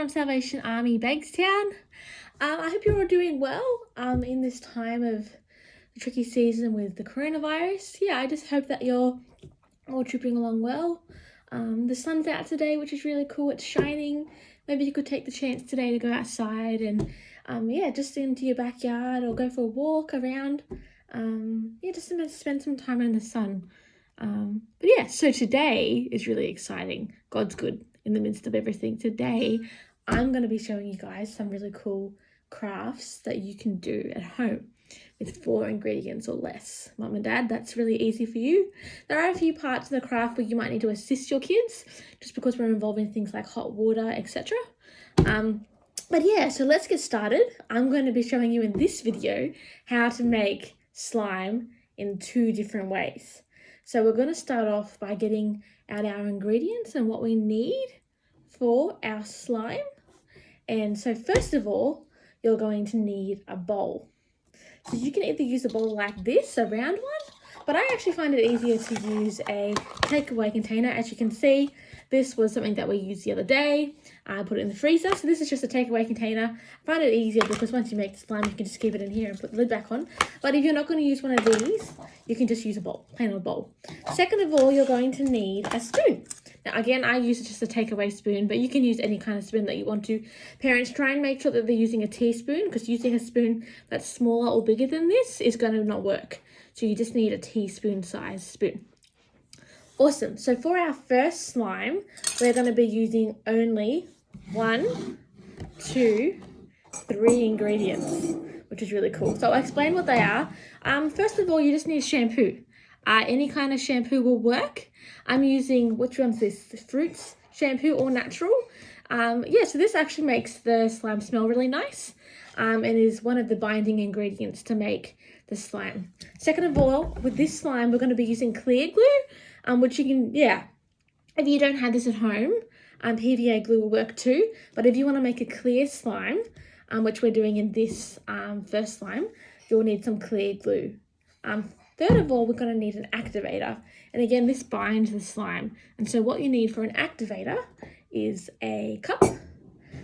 from Salvation Army Bankstown. I hope you're all doing well in this time of the tricky season with the coronavirus. Yeah, I just hope that you're all trooping along well. The sun's out today, which is really cool. It's shining. Maybe you could take the chance today to go outside and just into your backyard or go for a walk around. Just to spend some time in the sun. So today is really exciting. God's good in the midst of everything. Today, I'm going to be showing you guys some really cool crafts that you can do at home with 4 ingredients or less. Mum and Dad, that's really easy for you. There are a few parts of the craft where you might need to assist your kids just because we're involved in things like hot water, etc. So let's get started. I'm going to be showing you in this video how to make slime in 2 different ways. So we're going to start off by getting out our ingredients and what we need for our slime. And so first of all, you're going to need a bowl. So you can either use a bowl like this, a round one, but I actually find it easier to use a takeaway container. As you can see, this was something that we used the other day. I put it in the freezer. So this is just a takeaway container. I find it easier because once you make the slime, you can just keep it in here and put the lid back on. But if you're not going to use one of these, you can just use a bowl, plain old bowl. Second of all, you're going to need a spoon. Now, again, I use just a takeaway spoon, but you can use any kind of spoon that you want to. Parents, try and make sure that they're using a teaspoon, because using a spoon that's smaller or bigger than this is going to not work. So you just need a teaspoon size spoon. Awesome. So for our first slime, we're going to be using only 1, 2, 3 ingredients, which is really cool. So I'll explain what they are. First of all, you just need shampoo. Any kind of shampoo will work. I'm using, which one's this? Fruits shampoo or natural. So this actually makes the slime smell really nice and is one of the binding ingredients to make the slime. Second of all, with this slime, we're going to be using clear glue, which you can, if you don't have this at home, PVA glue will work too. But if you want to make a clear slime, which we're doing in this first slime, you'll need some clear glue. Third of all, we're going to need an activator. And again, this binds the slime. And so what you need for an activator is a cup,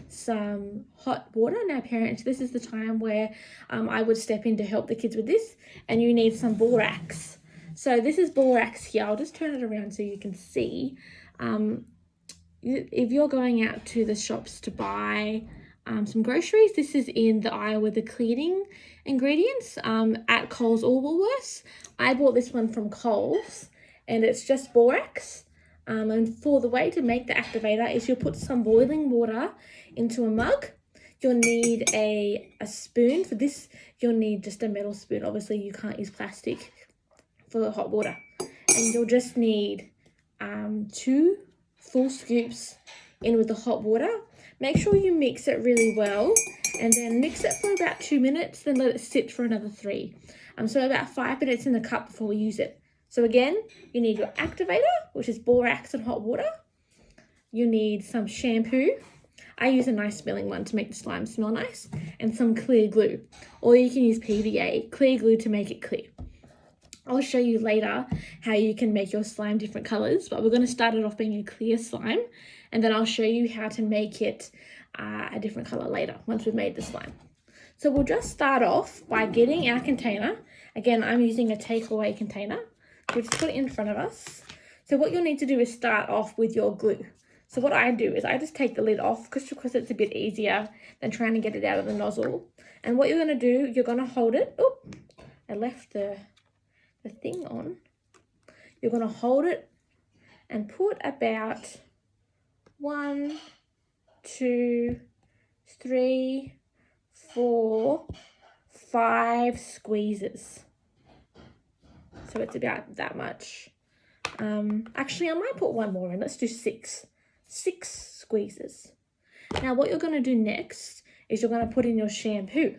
some hot water. Now, parents, this is the time where I would step in to help the kids with this. And you need some borax. So this is borax here. I'll just turn it around so you can see. If you're going out to the shops to buy some groceries, this is in the aisle with the cleaning ingredients at Coles or Woolworths. I bought this one from Coles and it's just borax. And for the way to make the activator is you'll put some boiling water into a mug. You'll need a spoon. For this, you'll need just a metal spoon. Obviously, you can't use plastic for the hot water. And you'll just need 2 full scoops in with the hot water. Make sure you mix it really well and then mix it for about 2 minutes, then let it sit for another 3. So about 5 minutes in the cup before we use it. So again, you need your activator, which is borax and hot water. You need some shampoo. I use a nice smelling one to make the slime smell nice, and some clear glue. Or you can use PVA, clear glue, to make it clear. I'll show you later how you can make your slime different colors, but we're going to start it off being a clear slime, and then I'll show you how to make it a different color later once we've made the slime. So we'll just start off by getting our container. Again, I'm using a takeaway container. We'll just put it in front of us. So what you'll need to do is start off with your glue. So what I do is I just take the lid off because it's a bit easier than trying to get it out of the nozzle. And what you're going to do, you're going to hold it. Oh, I left the thing on. You're going to hold it and put about 1, 2, 3, 4, 5 squeezes. So it's about that much. Actually, I might put 1 more in. Let's do 6 squeezes. Now what you're going to do next is you're going to put in your shampoo.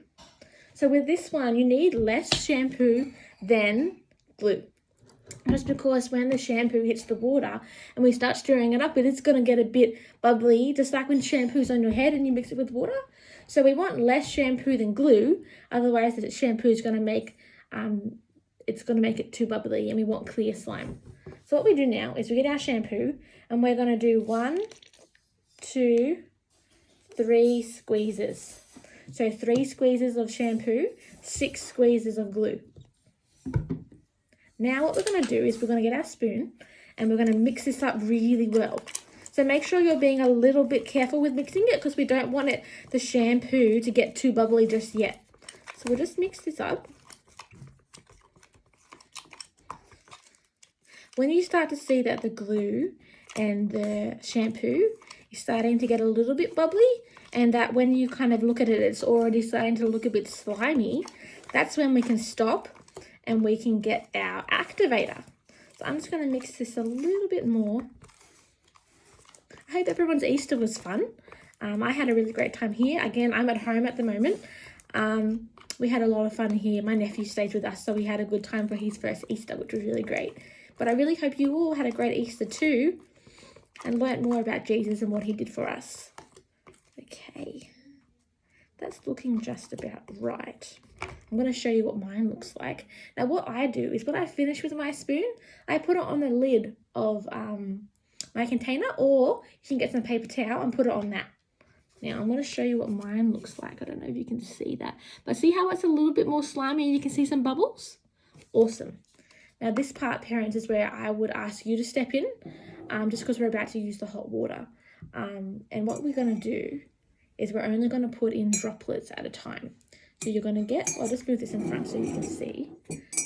So with this one, you need less shampoo than glue. Just because when the shampoo hits the water and we start stirring it up, it is going to get a bit bubbly, just like when shampoo's on your head and you mix it with water. So we want less shampoo than glue, otherwise the shampoo is going to make it too bubbly and we want clear slime. So what we do now is we get our shampoo and we're going to do 1, 2, 3 squeezes. So 3 squeezes of shampoo, 6 squeezes of glue. Now what we're going to do is we're going to get our spoon and we're going to mix this up really well. So make sure you're being a little bit careful with mixing it because we don't want the shampoo to get too bubbly just yet. So we'll just mix this up. When you start to see that the glue and the shampoo is starting to get a little bit bubbly, and that when you kind of look at it, it's already starting to look a bit slimy, that's when we can stop and we can get our activator. So I'm just going to mix this a little bit more. I hope everyone's Easter was fun. I had a really great time here. Again, I'm at home at the moment. We had a lot of fun here. My nephew stayed with us, so we had a good time for his first Easter, which was really great. But I really hope you all had a great Easter too and learnt more about Jesus and what he did for us. Okay, that's looking just about right. I'm going to show you what mine looks like. Now, what I do is when I finish with my spoon, I put it on the lid of my container, or you can get some paper towel and put it on that. Now, I'm going to show you what mine looks like. I don't know if you can see that. But see how it's a little bit more slimy and you can see some bubbles? Awesome. Now, this part, parents, is where I would ask you to step in, just because we're about to use the hot water. And what we're going to do is we're only going to put in droplets at a time. So you're going to get, I'll just move this in front so you can see.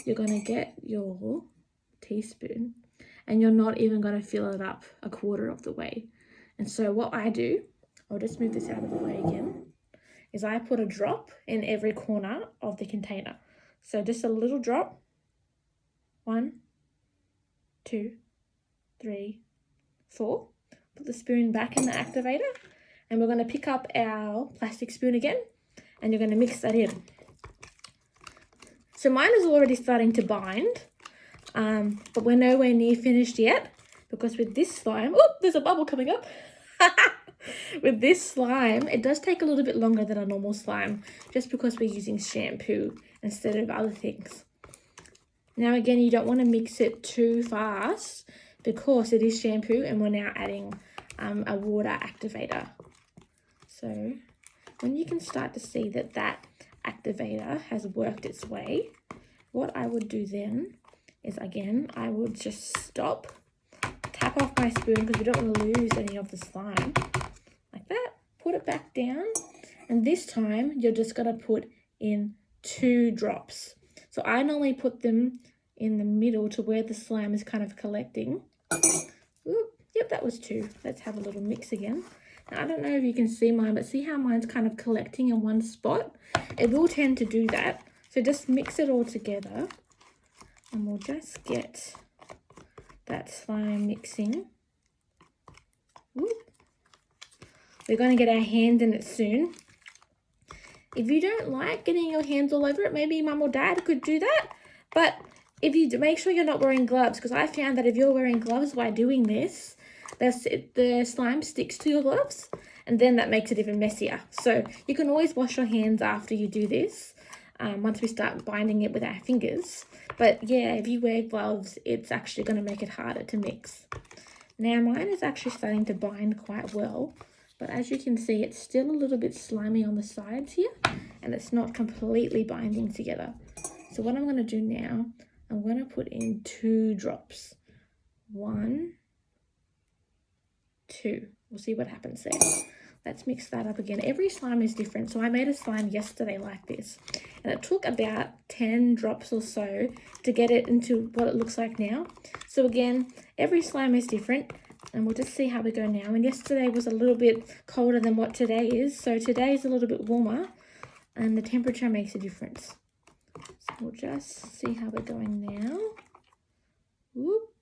You're going to get your teaspoon and you're not even going to fill it up a quarter of the way. And so what I do, I'll just move this out of the way again, is I put a drop in every corner of the container. So just a little drop. 1, 2, 3, 4. Put the spoon back in the activator and we're going to pick up our plastic spoon again and you're going to mix that in. So mine is already starting to bind, but we're nowhere near finished yet because with this slime, oh, there's a bubble coming up. With this slime, it does take a little bit longer than a normal slime just because we're using shampoo instead of other things. Now again, you don't want to mix it too fast because it is shampoo and we're now adding a water activator. So when you can start to see that that activator has worked its way, what I would do then is, again, I would just stop, tap off my spoon because we don't want to lose any of the slime, like that, put it back down, and this time you're just going to put in 2 drops. So I normally put them in the middle to where the slime is kind of collecting. Ooh, yep, that was 2. Let's have a little mix again. Now, I don't know if you can see mine, but see how mine's kind of collecting in one spot? It will tend to do that. So just mix it all together and we'll just get that slime mixing. Ooh. We're going to get our hand in it soon. If you don't like getting your hands all over it, maybe mum or dad could do that. But if you make sure you're not wearing gloves, because I found that if you're wearing gloves while doing this, the slime sticks to your gloves and then that makes it even messier. So you can always wash your hands after you do this, once we start binding it with our fingers. But yeah, if you wear gloves, it's actually going to make it harder to mix. Now mine is actually starting to bind quite well. But as you can see, it's still a little bit slimy on the sides here and it's not completely binding together. So what I'm going to do now, I'm going to put in 2 drops. 1, 2. We'll see what happens there. Let's mix that up again. Every slime is different. So I made a slime yesterday like this and it took about 10 drops or so to get it into what it looks like now. So again, every slime is different. And we'll just see how we go now. And yesterday was a little bit colder than what today is. So today is a little bit warmer and the temperature makes a difference. So we'll just see how we're going now. Whoop.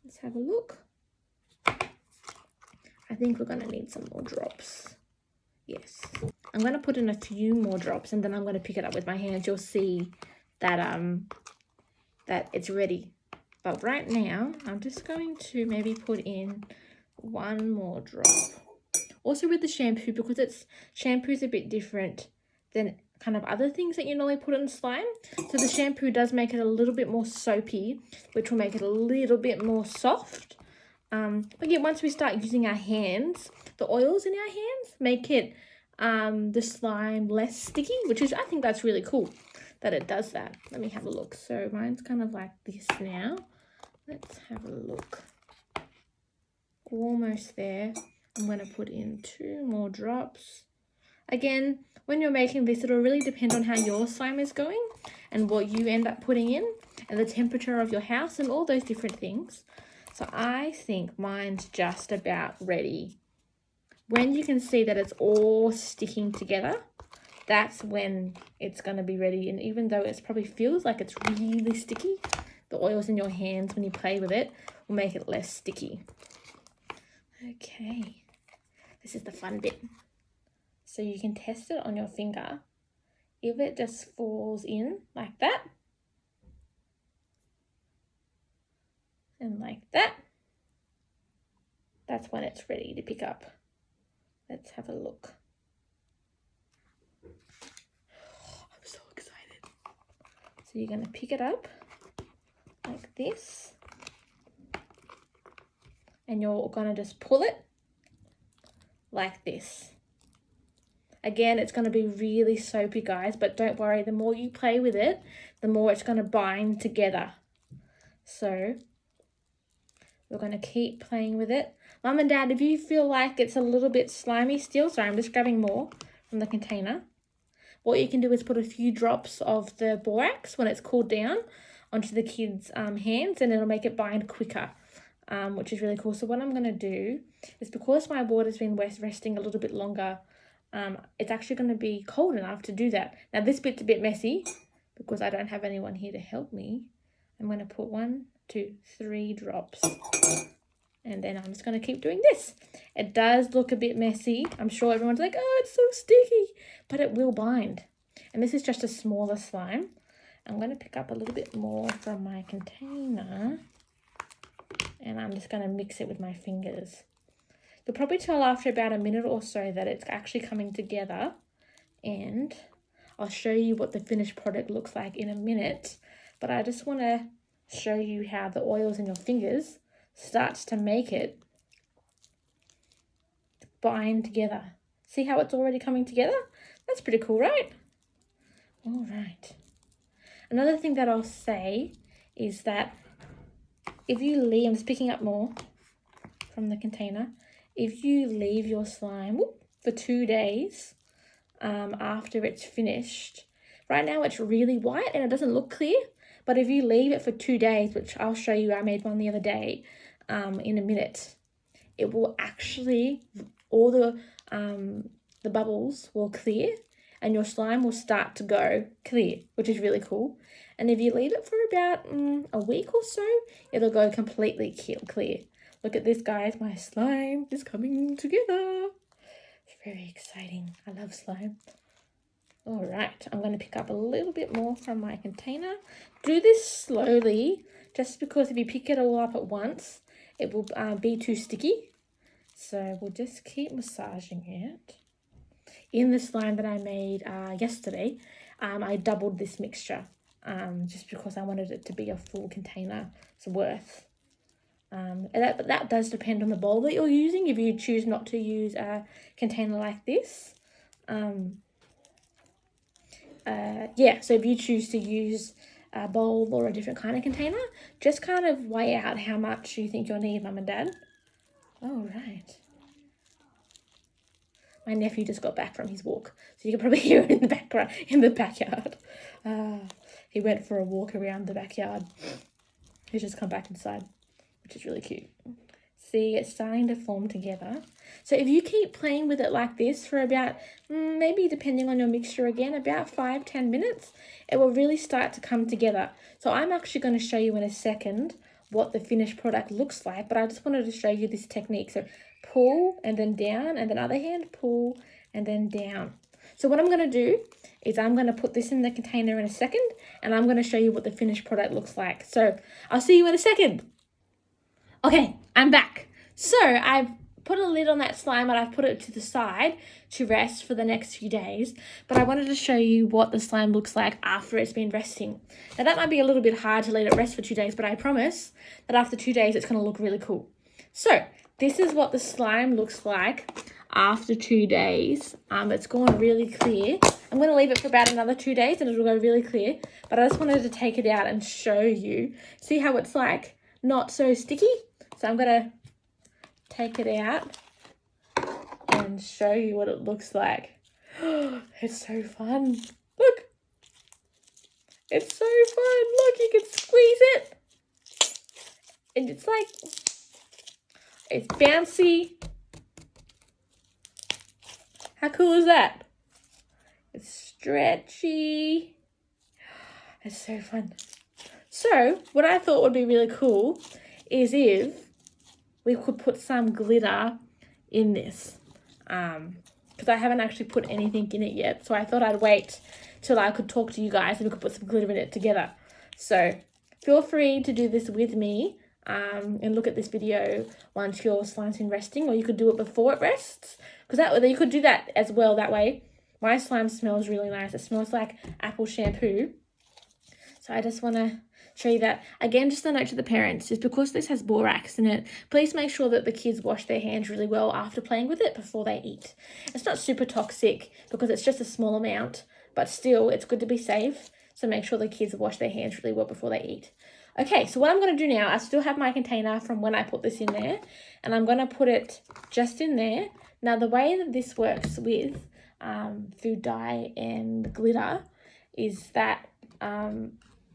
Let's have a look. I think we're going to need some more drops. Yes. I'm going to put in a few more drops and then I'm going to pick it up with my hands. You'll see that, that it's ready. But right now, I'm just going to maybe put in 1 more drop. Also with the shampoo, because shampoo is a bit different than kind of other things that you normally put in slime. So the shampoo does make it a little bit more soapy, which will make it a little bit more soft. But yeah, once we start using our hands, the oils in our hands make it the slime less sticky, which is, I think that's really cool that it does that. Let me have a look. So mine's kind of like this now. Let's have a look. Almost there. I'm going to put in 2 more drops. Again, when you're making this, it'll really depend on how your slime is going and what you end up putting in and the temperature of your house and all those different things. So I think mine's just about ready. When you can see that it's all sticking together, that's when it's going to be ready. And even though it probably feels like it's really sticky, the oils in your hands when you play with it will make it less sticky. Okay, this is the fun bit. So you can test it on your finger. If it just falls in like that, and like that, that's when it's ready to pick up. Let's have a look. Oh, I'm so excited. So you're going to pick it up like this, and you're going to just pull it like this. Again, it's going to be really soapy, guys, but don't worry. The more you play with it, the more it's going to bind together. So we're going to keep playing with it. Mum and Dad, if you feel like it's a little bit slimy still, sorry, I'm just grabbing more from the container. What you can do is put a few drops of the borax when it's cooled down onto the kids' hands, and it'll make it bind quicker, which is really cool. So what I'm going to do is, because my water's been resting a little bit longer, it's actually going to be cold enough to do that. Now this bit's a bit messy because I don't have anyone here to help me. I'm going to put 1, 2, 3 drops, and then I'm just going to keep doing this. It does look a bit messy. I'm sure everyone's like, oh, it's so sticky, but it will bind. And this is just a smaller slime. I'm going to pick up a little bit more from my container, and I'm just going to mix it with my fingers. You'll probably tell after about a minute or so that it's actually coming together, and I'll show you what the finished product looks like in a minute, but I just want to show you how the oils in your fingers starts to make it bind together. See how it's already coming together? That's pretty cool, right? All right. Another thing that I'll say is that if you leave, I'm just picking up more from the container. If you leave your slime for 2 days after it's finished, right now it's really white and it doesn't look clear, but if you leave it for 2 days, which I'll show you, I made one the other day in a minute, it will actually, all the bubbles will clear and your slime will start to go clear, which is really cool. And if you leave it for about a week or so, it'll go completely clear. Look at this, guys. My slime is coming together. It's very exciting. I love slime. All right. I'm going to pick up a little bit more from my container. Do this slowly, just because if you pick it all up at once, it will be too sticky. So we'll just keep massaging it. In the slime that I made yesterday, I doubled this mixture just because I wanted it to be a full container's worth. But that does depend on the bowl that you're using. If you choose not to use a container like this, so if you choose to use a bowl or a different kind of container, just kind of weigh out how much you think you'll need, Mum and Dad. All right. My nephew just got back from his walk, so you can probably hear it in the background, in the backyard. He went for a walk around the backyard. He's just come back inside, which is really cute. See, it's starting to form together. So if you keep playing with it like this for about, maybe depending on your mixture again, about 5-10 minutes, it will really start to come together. So I'm actually going to show you in a second what the finished product looks like, but I just wanted to show you this technique. So pull and then down, and then other hand, pull and then down. So what I'm going to do is I'm going to put this in the container in a second, and I'm going to show you what the finished product looks like. So I'll see you in a second. Okay, I'm back. So I've put a lid on that slime and I've put it to the side to rest for the next few days. But I wanted to show you what the slime looks like after it's been resting. Now that might be a little bit hard to let it rest for 2 days, but I promise that after 2 days it's going to look really cool. So this is what the slime looks like after 2 days. It's gone really clear. I'm going to leave it for about another 2 days and it'll go really clear. But I just wanted to take it out and show you. See how it's like not so sticky? So I'm going to take it out and show you what it looks like. It's so fun. Look. It's so fun. Look, you can squeeze it. And it's like, it's bouncy. How cool is that? It's stretchy. It's so fun. So, what I thought would be really cool is if we could put some glitter in this. Because I haven't actually put anything in it yet. So I thought I'd wait till I could talk to you guys and we could put some glitter in it together. So feel free to do this with me and look at this video once your slime's been resting, or you could do it before it rests. Because that you could do that as well that way. My slime smells really nice. It smells like apple shampoo. So I just want to show you that. Again, just a note to the parents is because this has borax in it, please make sure that the kids wash their hands really well after playing with it before they eat. It's not super toxic because it's just a small amount, but still it's good to be safe. So make sure the kids wash their hands really well before they eat. Okay, so what I'm going to do now, I still have my container from when I put this in there, and I'm going to put it just in there. Now, the way that this works with food dye and glitter is that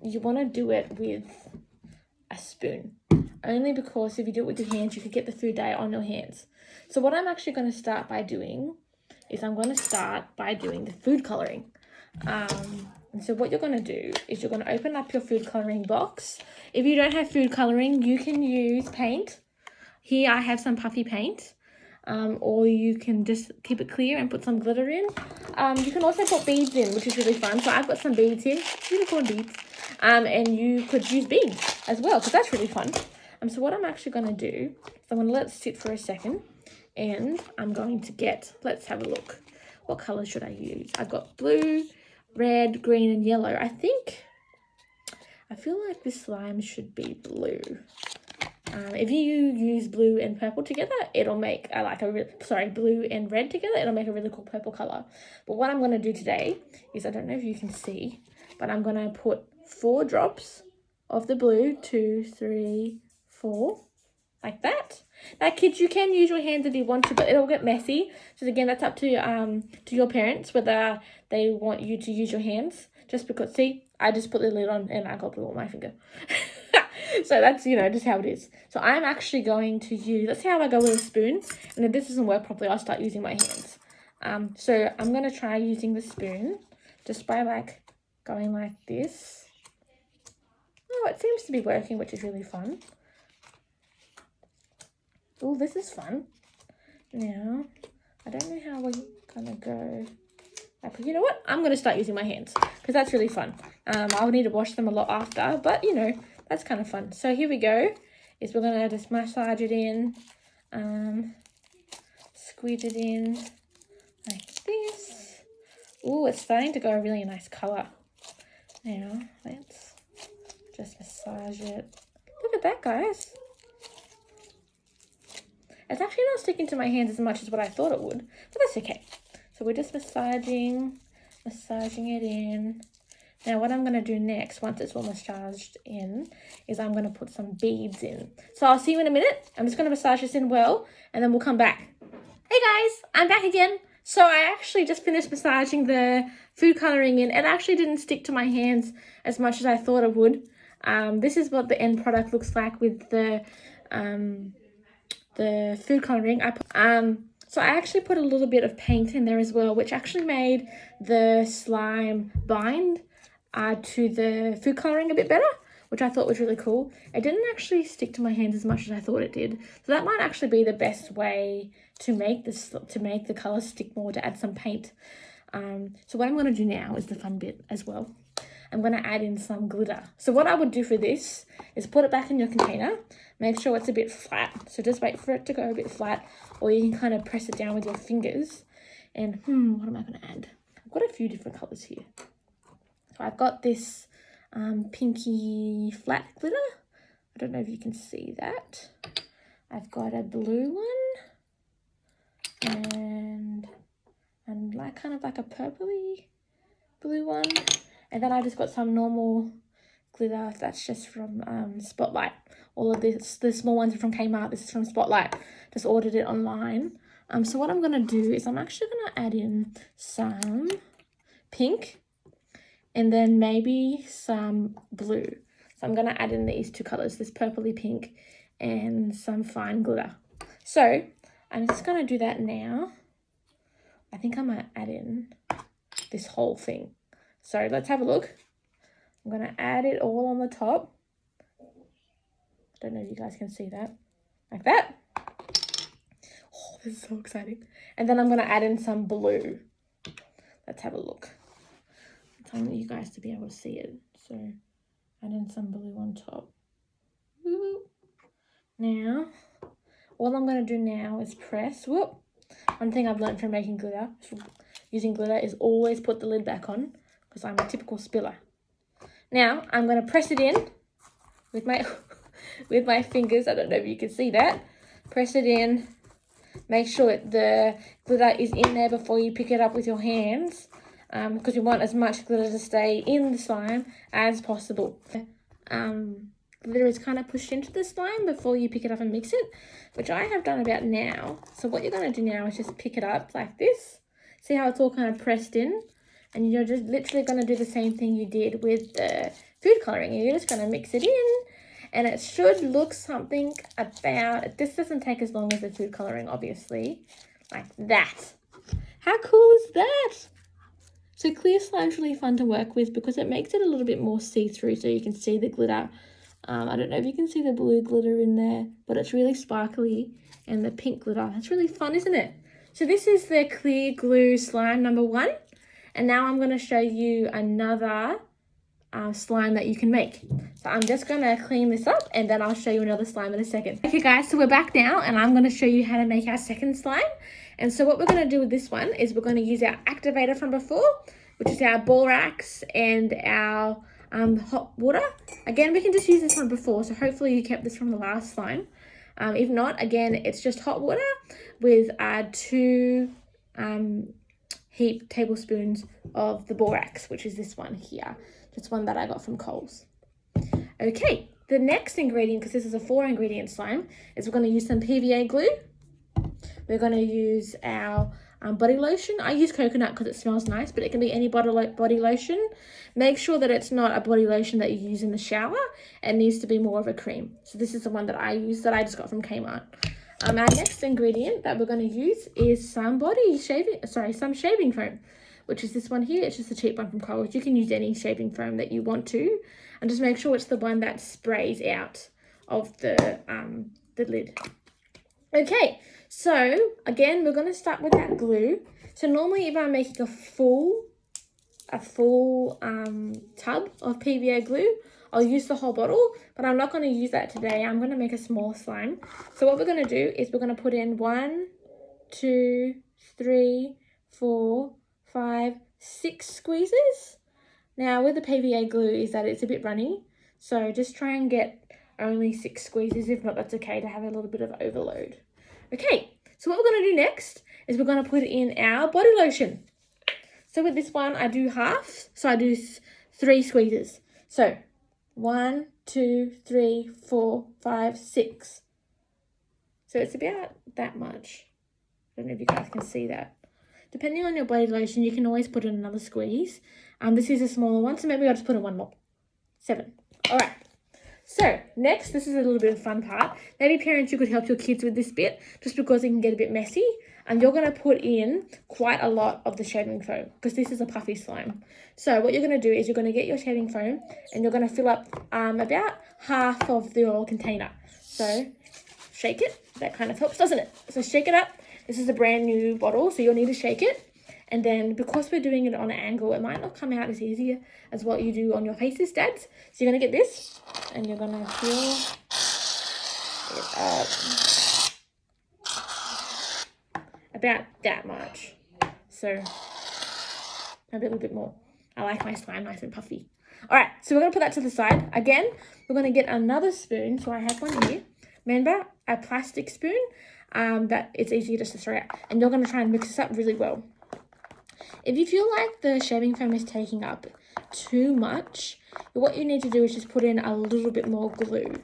you want to do it with a spoon, only because if you do it with your hands, you could get the food dye on your hands. So what I'm actually going to start by doing is I'm going to start by doing the food coloring. And so what you're going to do is you're going to open up your food coloring box. If you don't have food coloring, you can use paint. Here I have some puffy paint. Or you can just keep it clear and put some glitter in. You can also put beads in, which is really fun. So I've got some beads in, unicorn beads. And you could use beads as well, because that's really fun. So what I'm actually going to do is I'm going to let it sit for a second. And I'm going to get, let's have a look. What colour should I use? I've got blue, red, green, and yellow. I feel like this slime should be blue. If you use blue and purple together, it'll make blue and red together, it'll make a really cool purple color. But what I'm going to do today is, I don't know if you can see, but I'm going to put 4 drops of the blue, 2, 3, 4, like that. Now, kids, you can use your hands if you want to, but it'll get messy. So again, that's up to your parents whether they want you to use your hands. Just because, see, I just put the lid on and I got blue on my finger. So that's, just how it is. So I'm actually going to use, let's see how I go with a spoon. And if this doesn't work properly, I'll start using my hands. So I'm going to try using the spoon just by going like this. Oh, it seems to be working, which is really fun. Oh, this is fun. Now, I don't know how we're going to go. You know what? I'm going to start using my hands because that's really fun. I'll need to wash them a lot after, but, that's kind of fun. So here we go. We're going to just massage it in, squeeze it in like this. Oh, it's starting to go a really nice colour. Now, let's just massage it. Look at that, guys. It's actually not sticking to my hands as much as what I thought it would, but that's okay. So we're just massaging it in. Now what I'm going to do next, once it's all massaged in, is I'm going to put some beads in. So I'll see you in a minute. I'm just going to massage this in well, and then we'll come back. Hey guys, I'm back again. So I actually just finished massaging the food colouring in. It actually didn't stick to my hands as much as I thought it would. This is what the end product looks like with the food colouring. So I actually put a little bit of paint in there as well, which actually made the slime bind to the food colouring a bit better, which I thought was really cool. It didn't actually stick to my hands as much as I thought it did. So that might actually be the best way to make the colour stick more, to add some paint. So what I'm going to do now is the fun bit as well. I'm going to add in some glitter. So what I would do for this is put it back in your container. Make sure it's a bit flat. So just wait for it to go a bit flat, or you can kind of press it down with your fingers. And what am I going to add? I've got a few different colours here. So I've got this pinky flat glitter. I don't know if you can see that. I've got a blue one. and like kind of like a purpley blue one. And then I just got some normal glitter that's just from Spotlight. All of this, the small ones are from Kmart. This is from Spotlight. Just ordered it online. So what I'm gonna do is I'm actually gonna add in some pink and then maybe some blue. So I'm gonna add in these two colors, this purpley pink and some fine glitter. So I'm just gonna do that now. I think I might add in this whole thing. So let's have a look. I'm gonna add it all on the top. I don't know if you guys can see that. Like that. Oh, this is so exciting. And then I'm gonna add in some blue. Let's have a look. I want you guys to be able to see it. So add in some blue on top. Woo. Now, all I'm gonna do now is press. Whoop. One thing I've learned from making glitter, using glitter, is always put the lid back on because I'm a typical spiller. Now I'm gonna press it in with my with my fingers. I don't know if you can see that. Press it in. Make sure the glitter is in there before you pick it up with your hands, because you want as much glitter to stay in the slime as possible. Glitter is kind of pushed into the slime before you pick it up and mix it, which I have done about now. So what you're going to do now is just pick it up like this. See how it's all kind of pressed in? And you're just literally going to do the same thing you did with the food colouring. You're just going to mix it in. And it should look something about, this doesn't take as long as the food colouring, obviously, like that. How cool is that? So clear slime's really fun to work with because it makes it a little bit more see-through so you can see the glitter. I don't know if you can see the blue glitter in there, but it's really sparkly, and the pink glitter. That's really fun, isn't it? So this is the clear glue slime number 1. And now I'm going to show you another slime that you can make. So I'm just going to clean this up and then I'll show you another slime in a second. Okay guys, so we're back now and I'm going to show you how to make our second slime. And so what we're going to do with this one is we're going to use our activator from before, which is our borax and our hot water. Again, we can just use this one before, so hopefully you kept this from the last slime. If not, again, it's just hot water with 2 heaped tablespoons of the borax, which is this one here. It's one that I got from Coles. Okay, the next ingredient, because this is a 4-ingredient slime, is we're going to use some PVA glue. We're going to use our body lotion. I use coconut because it smells nice, but it can be any body lotion. Make sure that it's not a body lotion that you use in the shower. It needs to be more of a cream. So this is the one that I use that I just got from Kmart. Our next ingredient that we're going to use is some shaving foam, which is this one here. It's just a cheap one from Coles. You can use any shaving foam that you want to, and just make sure it's the one that sprays out of the lid. Okay, so again, we're going to start with that glue. So normally if I'm making a full tub of PVA glue, I'll use the whole bottle, but I'm not going to use that today. I'm going to make a small slime. So what we're going to do is we're going to put in 1, 2, 3, 4, 5, 6 squeezes. Now with the PVA glue is that it's a bit runny, so just try and get only 6 squeezes. If not, that's okay, to have a little bit of overload. Okay, so what we're going to do next is we're going to put in our body lotion. So with this one, I do half, so I do 3 squeezes. So 1, 2, 3, 4, 5, 6. So it's about that much. I don't know if you guys can see that. Depending on your body lotion, you can always put in another squeeze. This is a smaller one, so maybe I'll just put in 1 more. 7. All right. So next, this is a little bit of fun part. Maybe parents, you could help your kids with this bit, just because it can get a bit messy. And you're going to put in quite a lot of the shaving foam, because this is a puffy slime. So what you're going to do is you're going to get your shaving foam and you're going to fill up about half of your container. So shake it. That kind of helps, doesn't it? So shake it up. This is a brand new bottle, so you'll need to shake it. And then because we're doing it on an angle, it might not come out as easy as what you do on your faces, dads. So you're going to get this and you're going to fill it up about that much. So maybe a little bit more. I like my slime nice and puffy. All right, so we're going to put that to the side. Again, we're going to get another spoon. So I have one here. Remember, a plastic spoon. that it's easier just to throw out. And you're going to try and mix this up really well. If you feel like the shaving foam is taking up too much, what you need to do is just put in a little bit more glue.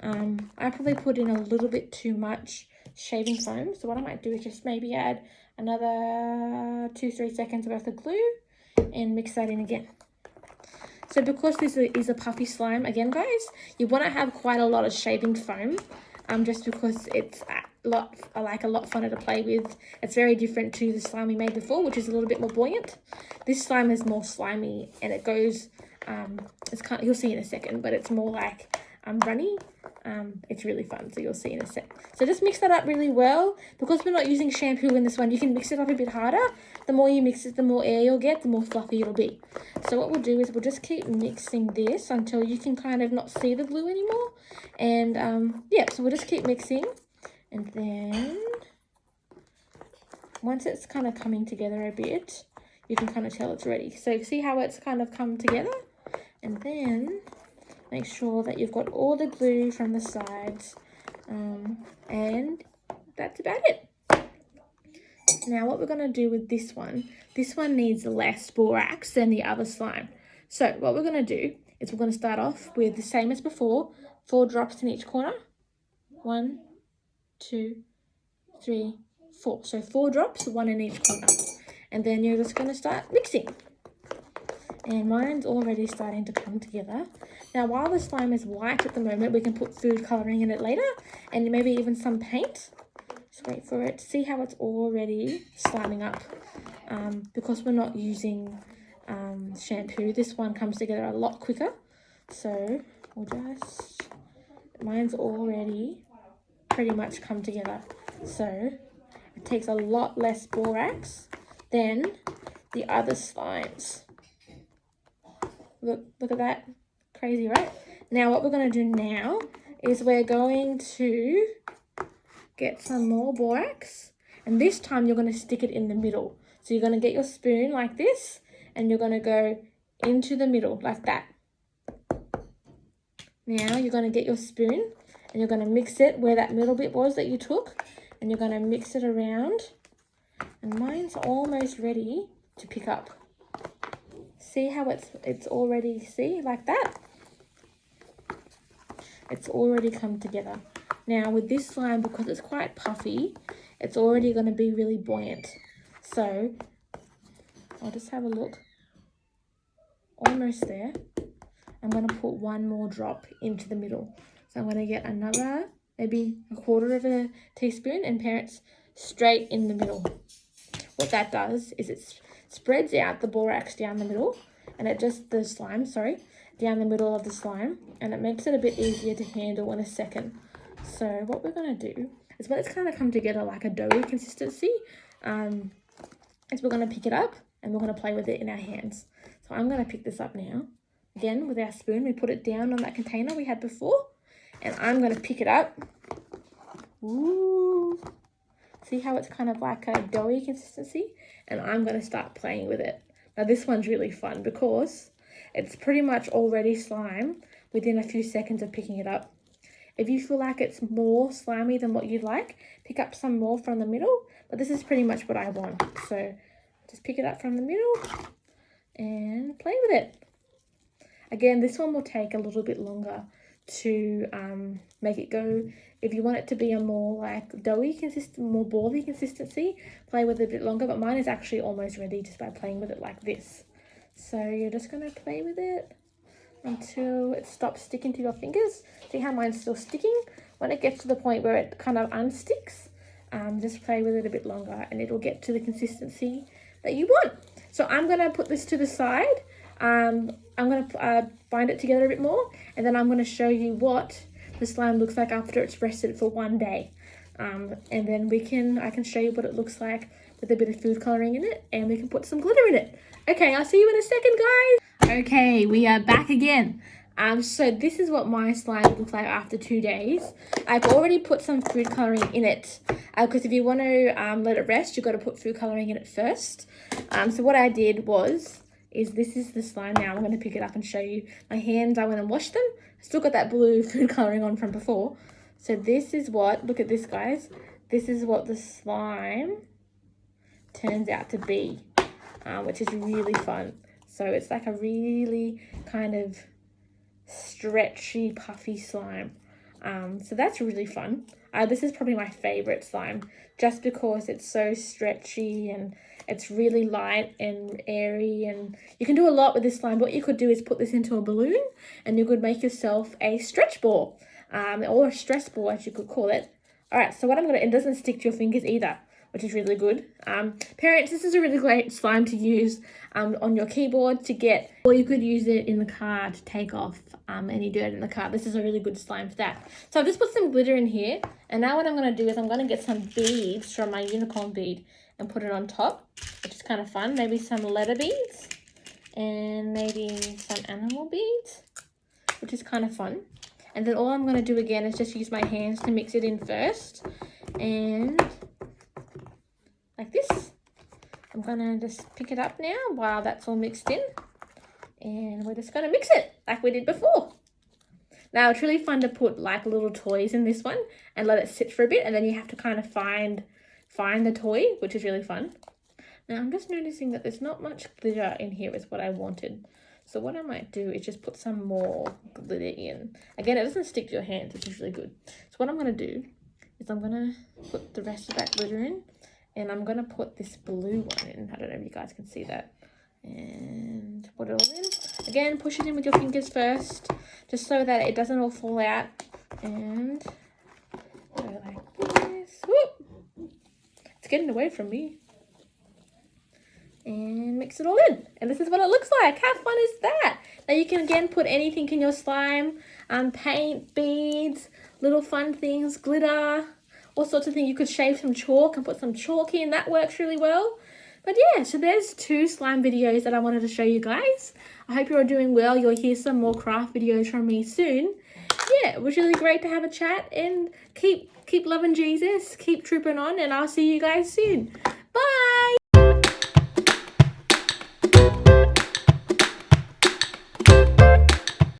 I probably put in a little bit too much shaving foam, so what I might do is just maybe add another 2-3 seconds worth of glue and mix that in again. So because this is a puffy slime, again guys, you want to have quite a lot of shaving foam, just because it's a lot funner to play with. It's very different to the slime we made before, which is a little bit more buoyant. This slime is more slimy, and it goes, you'll see in a second, but it's more like runny. It's really fun, so you'll see in a sec. So just mix that up really well. Because we're not using shampoo in this one, you can mix it up a bit harder. The more you mix it, the more air you'll get, the more fluffy it'll be. So what we'll do is we'll just keep mixing this until you can kind of not see the glue anymore. And yeah, so we'll just keep mixing. And then once it's kind of coming together a bit, you can kind of tell it's ready. So see how it's kind of come together? And then make sure that you've got all the glue from the sides, and that's about it. Now what we're going to do with this one needs less borax than the other slime. So what we're going to do is we're going to start off with the same as before, 4 drops in each corner. 1, 2, 3, 4. So 4 drops, 1 in each corner. And then you're just going to start mixing. And mine's already starting to come together. Now, while the slime is white at the moment, we can put food colouring in it later, and maybe even some paint. Just wait for it. See how it's already sliming up. Because we're not using shampoo, this one comes together a lot quicker. So mine's already pretty much come together. So it takes a lot less borax than the other slimes. Look at that. Crazy, right? Now what we're going to do now is we're going to get some more borax, and this time you're going to stick it in the middle. So you're going to get your spoon like this, and you're going to go into the middle like that. Now you're going to get your spoon, and you're going to mix it where that middle bit was that you took, and you're going to mix it around. And mine's almost ready to pick up. See how it's already, see, like that? It's already come together. Now with this slime, because it's quite puffy, it's already going to be really buoyant. So I'll just have a look. Almost there. I'm going to put 1 more drop into the middle. So I'm going to get another, maybe 1/4 of a teaspoon, and parents straight in the middle. What that does is it spreads out the borax down the middle, and down the middle of the slime, and it makes it a bit easier to handle in a second. So what we're going to do is when it's kind of come together like a doughy consistency, is we're going to pick it up and we're going to play with it in our hands. So I'm going to pick this up now. Again, with our spoon, we put it down on that container we had before, and I'm going to pick it up. Ooh. See how it's kind of like a doughy consistency? And I'm going to start playing with it. Now this one's really fun because it's pretty much already slime within a few seconds of picking it up. If you feel like it's more slimy than what you'd like, pick up some more from the middle. But this is pretty much what I want. So just pick it up from the middle and play with it. Again, this one will take a little bit longer to make it go. If you want it to be a more like doughy more bally consistency, play with it a bit longer. But mine is actually almost ready just by playing with it like this. So you're just going to play with it until it stops sticking to your fingers. See how mine's still sticking? When it gets to the point where it kind of unsticks, just play with it a bit longer and it'll get to the consistency that you want. So I'm going to put this to the side. I'm going to bind it together a bit more, and then I'm going to show you what the slime looks like after it's rested for 1 day. And then I can show you what it looks like with a bit of food colouring in it, and we can put some glitter in it. Okay, I'll see you in a second, guys. Okay, we are back again. So this is what my slime looks like after 2 days. I've already put some food colouring in it, because if you want to let it rest, you've got to put food colouring in it first. So what I did is this is the slime now. I'm going to pick it up and show you. My hands, I went and washed them. Still got that blue food colouring on from before. So this is look at this, guys. this is what the slime turns out to be, which is really fun. So it's like a really kind of stretchy, puffy slime. So that's really fun. This is probably my favorite slime, just because it's so stretchy and it's really light and airy, and you can do a lot with this slime. What you could do is put this into a balloon and you could make yourself a stretch ball, or a stress ball, as you could call it. All right, so what I'm gonna, it doesn't stick to your fingers either, which is really good. Parents, this is a really great slime to use on your keyboard to get, or you could use it in the car to take off any dirt in the car. This is a really good slime for that. So I've just put some glitter in here, and now what I'm going to do is I'm going to get some beads from my unicorn bead and put it on top, which is kind of fun. Maybe some letter beads and maybe some animal beads, which is kind of fun. And then all I'm going to do again is just use my hands to mix it in first, and like this. I'm gonna just pick it up now while that's all mixed in, and we're just gonna mix it like we did before. Now it's really fun to put like little toys in this one and let it sit for a bit, and then you have to kind of find the toy, which is really fun. Now I'm just noticing that there's not much glitter in here is what I wanted. So what I might do is just put some more glitter in. Again, it doesn't stick to your hands, which is really good. So what I'm gonna do is I'm gonna put the rest of that glitter in, and I'm going to put this blue one in. I don't know if you guys can see that. And put it all in. Again, push it in with your fingers first, just so that it doesn't all fall out. And go like this. Whoop! It's getting away from me. And mix it all in. And this is what it looks like. How fun is that? Now you can again put anything in your slime. Paint, beads, little fun things, glitter, all sorts of things. You could shave some chalk and put some chalk in. That works really well. But yeah, so there's 2 slime videos that I wanted to show you guys. I hope you're all doing well. You'll hear some more craft videos from me soon. Yeah, it was really great to have a chat, and keep loving Jesus, keep trooping on, and I'll see you guys soon.